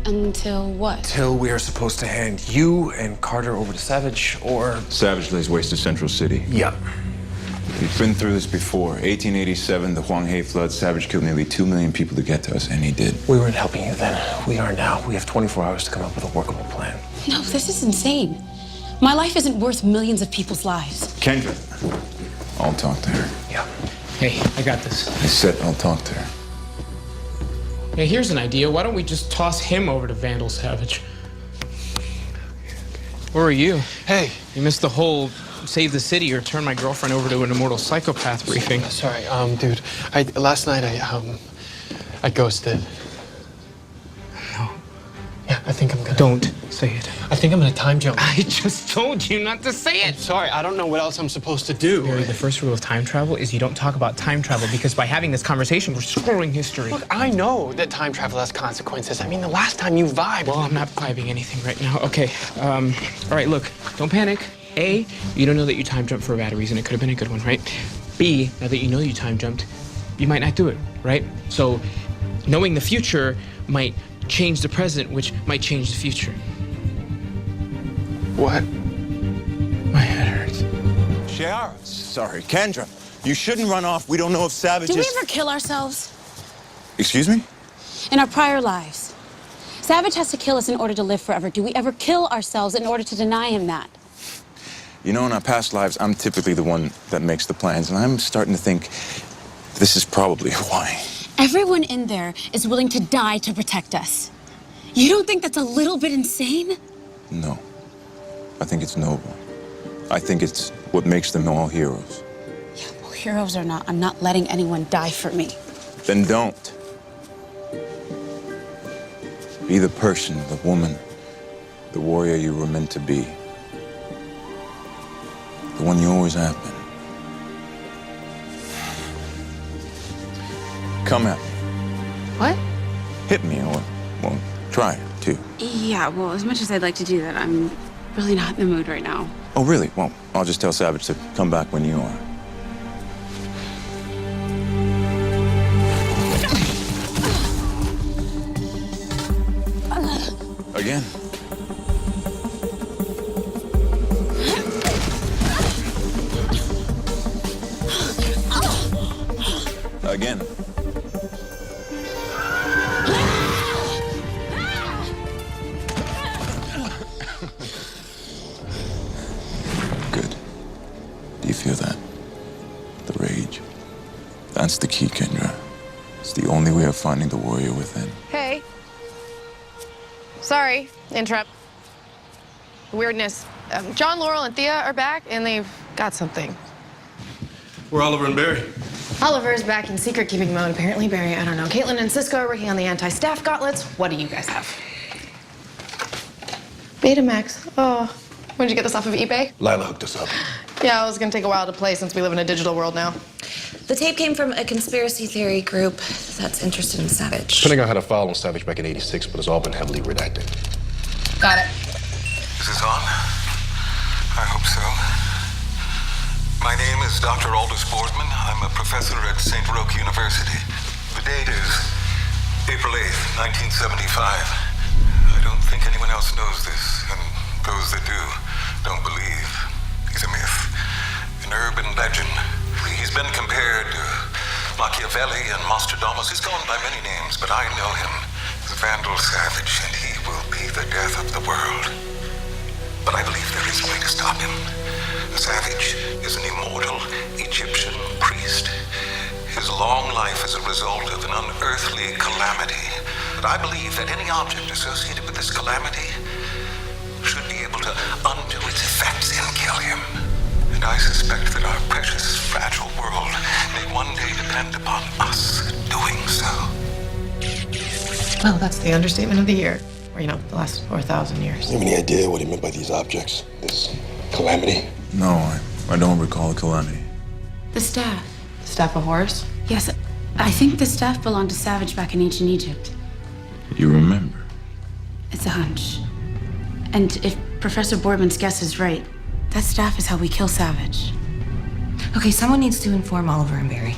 Until what? Till we are supposed to hand you and Carter over to Savage, or... Savage lays waste to Central City. Yeah. We've been through this before. 1887, the Huang He flood. Savage killed nearly 2 million people to get to us, and he did. We weren't helping you then. We are now. We have 24 hours to come up with a workable plan. No, this is insane. My life isn't worth millions of people's lives. Kendra, I'll talk to her. Yeah. Hey, I got this. I said I'll talk to her. Hey, here's an idea. Why don't we just toss him over to Vandal Savage? Where are you? Hey. You missed the whole save the city or turn my girlfriend over to an immortal psychopath briefing. Sorry, dude. Last night I ghosted. No. Yeah, I think I'm gonna. Don't say it. I think I'm gonna time jump. I just told you not to say it. Sorry, I don't know what else I'm supposed to do. Barry, the first rule of time travel is you don't talk about time travel because by having this conversation, we're screwing history. Look, I know that time travel has consequences. I mean, the last time you vibed. Well, I'm not vibing anything right now. Okay, all right, look, don't panic. A, you don't know that you time jumped for a bad reason. It could have been a good one, right? B, now that you know you time jumped, you might not do it, right? So knowing the future might change the present, which might change the future. What? My head hurts. Shiara, sorry. Kendra, you shouldn't run off. We don't know if Savage Do we is... ever kill ourselves? Excuse me? In our prior lives. Savage has to kill us in order to live forever. Do we ever kill ourselves in order to deny him that? You know, in our past lives, I'm typically the one that makes the plans, and I'm starting to think this is probably why. Everyone in there is willing to die to protect us. You don't think that's a little bit insane? No. I think it's noble. I think it's what makes them all heroes. Yeah, well, heroes or not, I'm not letting anyone die for me. Then don't. Be the person, the woman, the warrior you were meant to be. The one you always have been. Come at me. What? Hit me, or, well, try it, too. Yeah, well, as much as I'd like to do that, I'm really not in the mood right now. Oh, really? Well, I'll just tell Savage to come back when you are. Again. Again. Good. Do you feel that? The rage? That's the key, Kendra. It's the only way of finding the warrior within. Hey. Sorry, interrupt. Weirdness. John, Laurel, and Thea are back, and they've got something. We're Oliver and Barry. Oliver's back in secret keeping mode, apparently. Barry, I don't know. Caitlin and Cisco are working on the anti-staff gauntlets. What do you guys have? Betamax. Oh, when'd you get this off of eBay? Lila hooked us up. Yeah, it was gonna take a while to play since we live in a digital world now. The tape came from a conspiracy theory group that's interested in Savage. Pentagon had a file on Savage back in '86, but it's all been heavily redacted. Got it. Is this on? I hope so. My name is Dr. Aldous Boardman. I'm a professor at St. Roque University. The date is April 8th, 1975. I don't think anyone else knows this, and those that do don't believe. He's a myth, an urban legend. He's been compared to Machiavelli and Nostradamus. He's gone by many names, but I know him as Vandal Savage, and he will be the death of the world. But I believe there is a way to stop him. Savage is an immortal Egyptian priest. His long life is a result of an unearthly calamity. But I believe that any object associated with this calamity should be able to undo its effects and kill him. And I suspect that our precious, fragile world may one day depend upon us doing so. Well, that's the understatement of the year. Or, the last 4,000 years. You have any idea what he meant by these objects? This calamity? No, I don't recall a calamity. The staff. The staff of Horus? Yes, I think the staff belonged to Savage back in ancient Egypt. You remember? It's a hunch. And if Professor Boardman's guess is right, that staff is how we kill Savage. Okay, someone needs to inform Oliver and Barry.